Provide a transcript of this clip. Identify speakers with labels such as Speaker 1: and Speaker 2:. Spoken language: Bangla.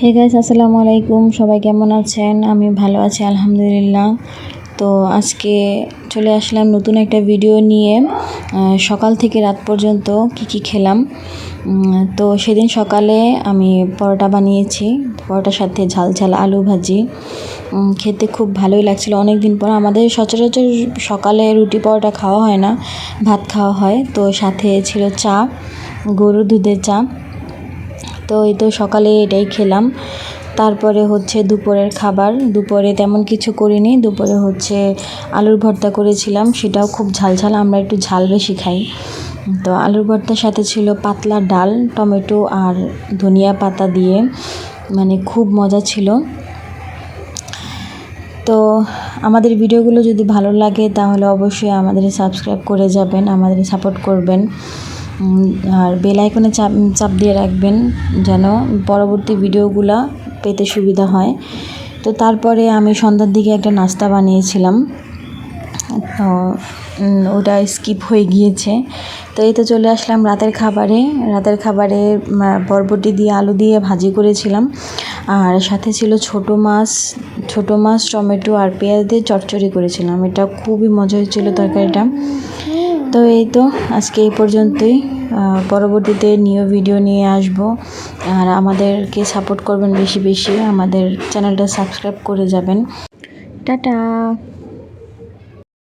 Speaker 1: হে গাইস, আসসালামু আলাইকুম। সবাই কেমন আছেন? আমি ভালো আছি আলহামদুলিল্লাহ। তো আজকে চলে আসলাম নতুন একটা ভিডিও নিয়ে। সকাল থেকে রাত পর্যন্ত কি খেলাম। তো সেদিন সকালে আমি পরোটা বানিয়েছি, পরোটার সাথে ঝাল ঝাল আলু ভাজি। খেতে খুব ভালোই লাগছিল। অনেক দিন পর আমাদের সচরাচর সকালে রুটি পরোটা খাওয়া হয় না, ভাত খাওয়া হয়। তো সাথে ছিল চা, গরুর দুধের চা। তো এই তো সকালে এটাই খেলাম। তারপরে হচ্ছে দুপুরের খাবার, দুপুরে তেমন কিছু করিনি। দুপুরে হচ্ছে আলুর ভর্তা করেছিলাম, সেটাও খুব ঝাল ঝাল, আমরা একটু ঝাল বেশি খাই। তো আলুর ভর্তার সাথে ছিল পাতলা ডাল, টমেটো আর ধনিয়া পাতা দিয়ে, মানে খুব মজা ছিল। তো আমাদের ভিডিওগুলো যদি ভালো লাগে তাহলে অবশ্যই আমাদের সাবস্ক্রাইব করে যাবেন, আমাদের সাপোর্ট করবেন। আর বেল আইকনে চাপ দিয়ে রাখবেন যেন পরবর্তী ভিডিওগুলো পেতে সুবিধা হয়। তো তারপরে আমি সন্ধ্যার দিকে একটা নাস্তা বানিয়েছিলাম, তো ওটা স্কিপ হয়ে গিয়েছে। তো এই তো চলে আসলাম রাতের খাবারে বরবটি দিয়ে আলু দিয়ে ভাজি করেছিলাম, আর সাথে ছিল ছোট মাছ টমেটো আর পেঁয়াজ দিয়ে চচ্চড়ি করেছিলাম। এটা খুবই মজা হয়েছিল তরকারিটা। তো এই তো আজকে এই পর্যন্তই। পরবর্তীতে নিউ ভিডিও নিয়ে আসব। আর আমাদেরকে সাপোর্ট করবেন বেশি বেশি, আমাদের চ্যানেলটা সাবস্ক্রাইব করে যাবেন। টাটা।